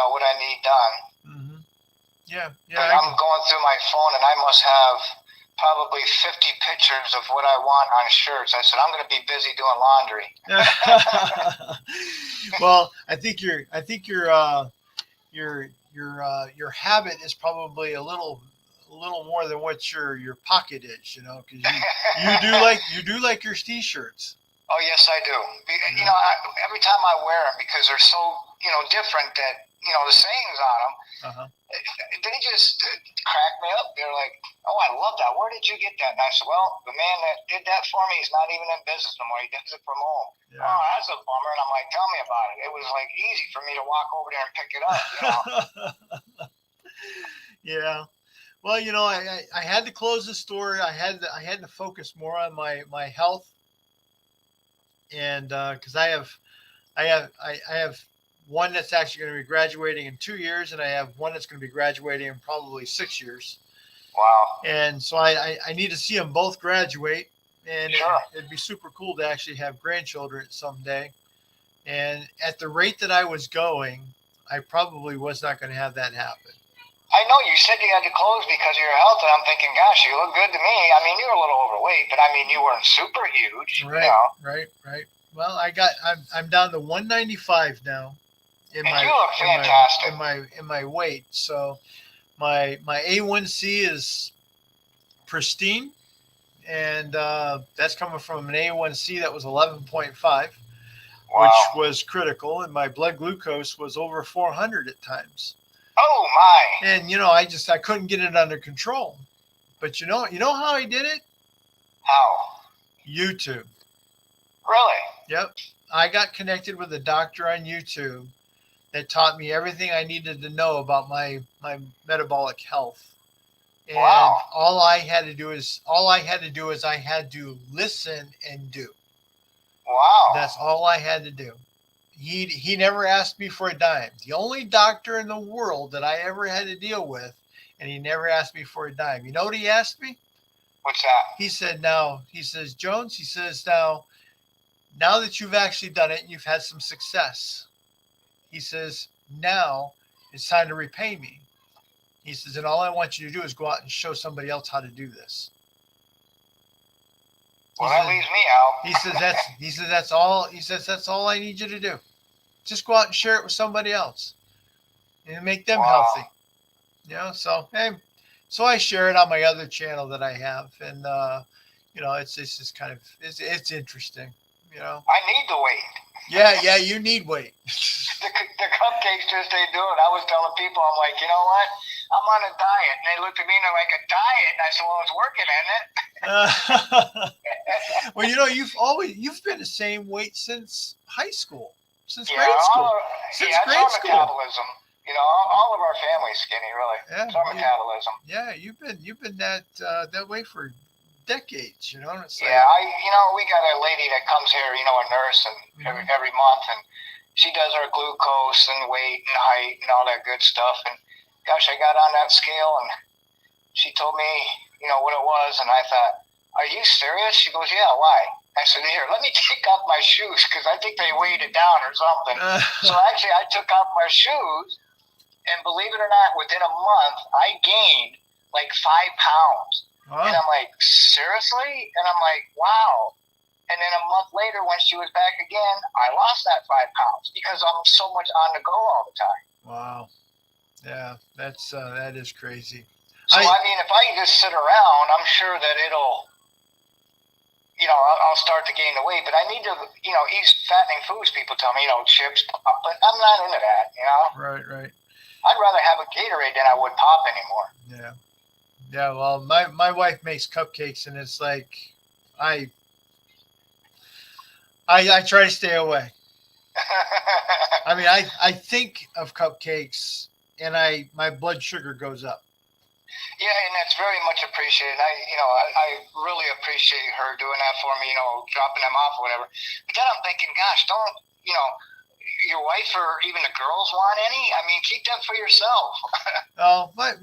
what I need done. Mm-hmm. Yeah. I'm going through my phone and I must have probably 50 pictures of what I want on shirts. I said, I'm going to be busy doing laundry. Well, I think your habit is probably a little more than what your pocket is, because you do like your t-shirts. Oh yes, I do. Every time I wear them because they're so different that the sayings on them. Uh-huh. They just crack me up. They're like, oh, I love that. Where did you get that? And I said, well, the man that did that for me is not even in business no more. He does it from home. Yeah. Oh, that's a bummer. And I'm like, tell me about it. It was like easy for me to walk over there and pick it up. Yeah. Well, I had to close the store. I had to focus more on my health, and because I have one that's actually going to be graduating in 2 years, and I have one that's going to be graduating in probably 6 years. Wow. And so I need to see them both graduate, and sure. It'd be super cool to actually have grandchildren someday. And at the rate that I was going, I probably was not going to have that happen. I know you said you had to close because of your health, and I'm thinking, gosh, you look good to me. I mean, you were a little overweight, but I mean, you weren't super huge. Right. Well, I'm down to 195 now. You look fantastic. In my weight. So my A1C is pristine, and that's coming from an A1C that was 11.5, wow, which was critical, and my blood glucose was over 400 at times. Oh my! And I couldn't get it under control. But you know how I did it? How? YouTube. Really? Yep. I got connected with a doctor on YouTube that taught me everything I needed to know about my metabolic health. And wow. all I had to do is I had to listen and do. Wow. That's all I had to do. He never asked me for a dime. The only doctor in the world that I ever had to deal with, and he never asked me for a dime. You know what he asked me? What's that? He says, Jones, he says, now that you've actually done it, you've had some success. He says, now it's time to repay me. He says, and all I want you to do is go out and show somebody else how to do this. Well, that leaves me out. He says that's all I need you to do. Just go out and share it with somebody else and make them healthy. So I share it on my other channel that I have, and it's just kind of it's interesting. I need the weight. Yeah, you need weight. The cupcakes just ain't doing it. I was telling people, I'm like, you know what? I'm on a diet. And they looked at me and they're like, a diet? And I said, well, it's working, isn't it? Well, you've been the same weight since high school, since grade school. It's our metabolism. All of our family's skinny, really. Yeah, it's our metabolism. Yeah, you've been that way for decades, It's we got a lady that comes here, a nurse, and every month, and she does our glucose and weight and height and all that good stuff. And gosh, I got on that scale, and she told me, what it was, and I thought, are you serious? She goes, yeah, why? I said, here, let me take off my shoes, because I think they weighed it down or something. So actually, I took off my shoes, and believe it or not, within a month, I gained like 5 pounds. Wow. And I'm like, seriously? And I'm like, wow. And then a month later, when she was back again, I lost that 5 pounds because I'm so much on the go all the time. Wow. Yeah, that is crazy. So, I mean, if I just sit around, I'm sure that it'll, I'll start to gain the weight. But I need to, eat fattening foods, people tell me, chips, pop. But I'm not into that, Right. I'd rather have a Gatorade than I would pop anymore. Yeah. Yeah, well, my wife makes cupcakes, and it's like I try to stay away. I mean, I think of cupcakes, and my blood sugar goes up. Yeah, and that's very much appreciated. I really appreciate her doing that for me, dropping them off or whatever. But then I'm thinking, gosh, don't, your wife or even the girls want any? I mean, keep them for yourself. Oh, my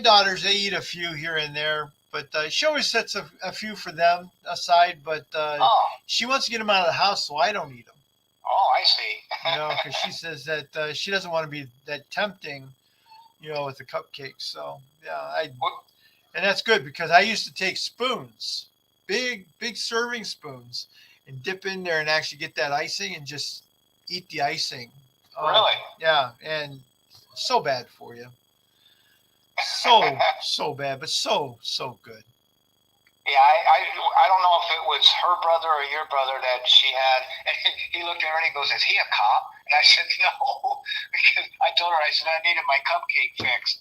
daughters, they eat a few here and there, but she always sets a few for them aside. But she wants to get them out of the house, so I don't eat them. Oh, I see. Because she says that she doesn't want to be that tempting, with the cupcakes. So yeah, and that's good because I used to take spoons, big serving spoons, and dip in there and actually get that icing and just eat the icing. Really? Yeah, and so bad for you. So bad, but so good. Yeah, I don't know if it was her brother or your brother that she had. And he looked at her and he goes, "Is he a cop?" And I said, "No," because I told her, I said I needed my cupcake fix.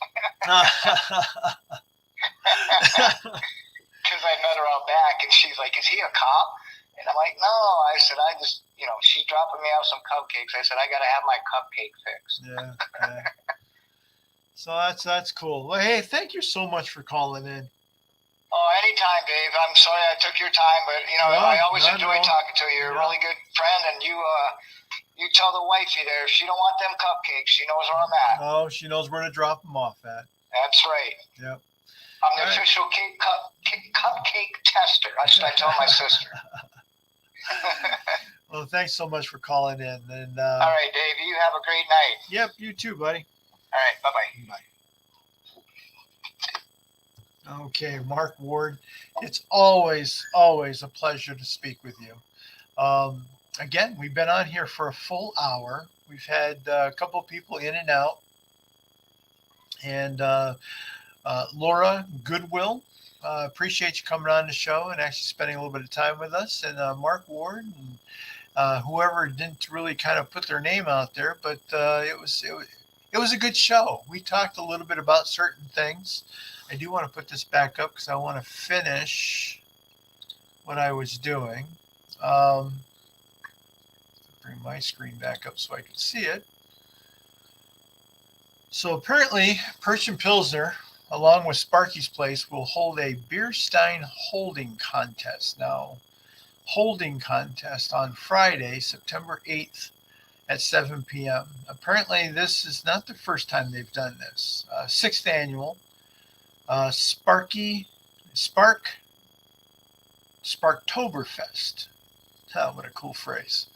Because I met her out back, and she's like, "Is he a cop?" And I'm like, "No." I said, "I just, she dropping me off some cupcakes." I said, "I got to have my cupcake fixed." Yeah. So that's cool. Well, hey, thank you so much for calling in. Oh, anytime, Dave. I'm sorry I took your time, but I always enjoy talking to you. You're a really good friend, and you tell the wifey there if she don't want them cupcakes, she knows where I'm at. Oh, she knows where to drop them off at. That's right. Yep. I'm the official cupcake tester. That's what I tell my sister. Well, thanks so much for calling in. And all right, Dave. You have a great night. Yep, you too, buddy. All right, bye-bye. Bye. Okay, Mark Ward, it's always a pleasure to speak with you. Again, we've been on here for a full hour. We've had a couple of people in and out. And Laura Goodwill, appreciate you coming on the show and actually spending a little bit of time with us. And Mark Ward and whoever didn't really kind of put their name out there, but it was a good show. We talked a little bit about certain things. I do want to put this back up because I want to finish what I was doing. Bring my screen back up so I can see it. So apparently, Persian Pilsner, along with Sparky's Place, will hold a beer stein holding contest. Now, holding contest on Friday, September 8th at 7 p.m. Apparently, this is not the first time they've done this. 6th annual Sparktoberfest. Oh, what a cool phrase.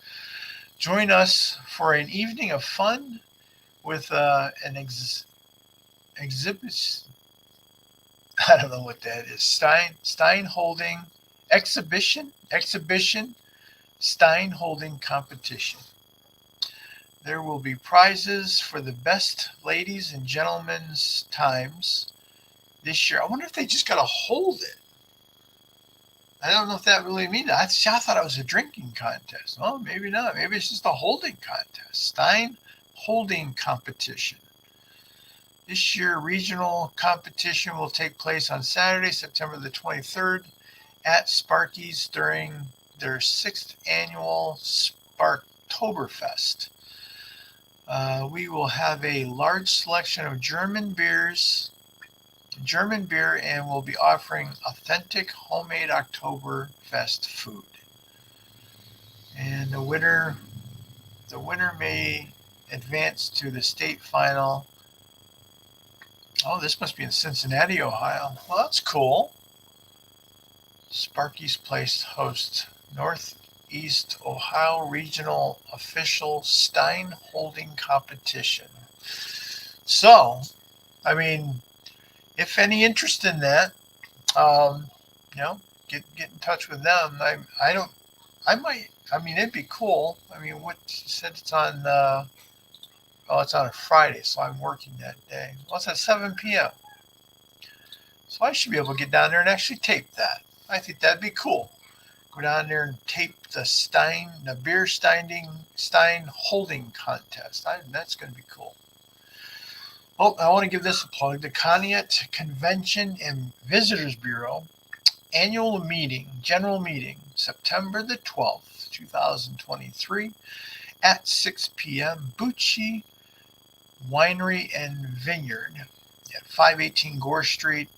Join us for an evening of fun with an exhibit. I don't know what that is. Stein holding exhibition, Stein holding competition. There will be prizes for the best ladies and gentlemen's times this year. I wonder if they just got to hold it. I don't know if that really means that. I thought it was a drinking contest. Oh, maybe not. Maybe it's just a holding contest. Stein holding competition. This year, regional competition will take place on Saturday, September the 23rd at Sparky's during their 6th annual Sparktoberfest. We will have a large selection of German beer, and we'll be offering authentic homemade Oktoberfest food. And the winner may advance to the state final. Oh, this must be in Cincinnati, Ohio. Well, that's cool. Sparky's Place hosts Northeast Ohio Regional Official Stein Holding Competition. So, I mean, if any interest in that, get in touch with them. I don't. I might. I mean, it'd be cool. I mean, what you said it's on. Oh, it's on a Friday, so I'm working that day. Well, it's at 7 p.m. So I should be able to get down there and actually tape that. I think that'd be cool. Go down there and tape the beer Stein holding contest. That's going to be cool. Oh, I want to give this a plug. The Conneaut Convention and Visitors Bureau annual meeting, general meeting, September the 12th, 2023 at 6 p.m. Bucci Winery and Vineyard at 518 Gore Street.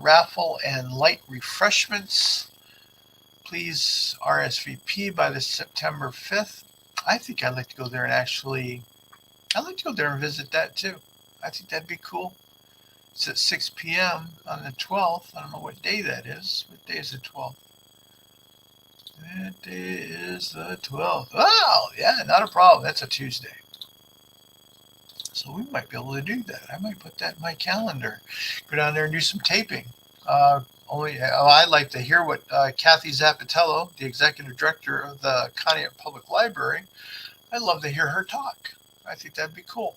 Raffle and light refreshments. Please RSVP by the September 5th. I think I'd like to go there and I'd like to go there and visit that too. I think that'd be cool. It's at 6 p.m. on the 12th. I don't know what day that is. What day is the 12th? That day is the 12th. Oh, yeah, not a problem. That's a Tuesday. So we might be able to do that. I might put that in my calendar. Go down there and do some taping. I'd like to hear what Kathy Zappitello, the executive director of the Conneaut Public Library, I'd love to hear her talk. I think that'd be cool.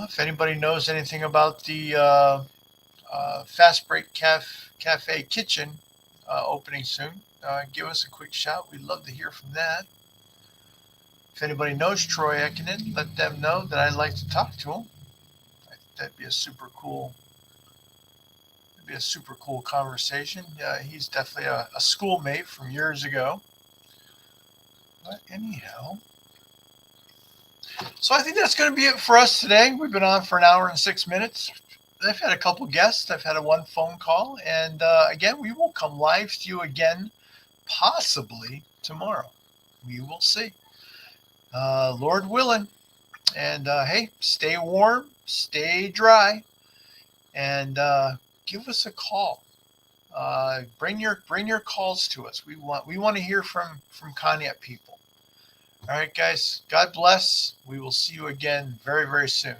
If anybody knows anything about the Fast Break Cafe Kitchen opening soon, give us a quick shout. We'd love to hear from that. If anybody knows Troy Ekinen, let them know that I'd like to talk to him. I think that'd be a super cool conversation. He's definitely a schoolmate from years ago. But anyhow, so I think that's going to be it for us today. We've been on for an hour and 6 minutes. I've had a couple guests. I've had one phone call. And again, we will come live to you again, possibly tomorrow. We will see. Lord willing. And hey, stay warm, stay dry, and give us a call. Bring your calls to us. We want to hear from Conneaut people. All right, guys. God bless. We will see you again very, very soon.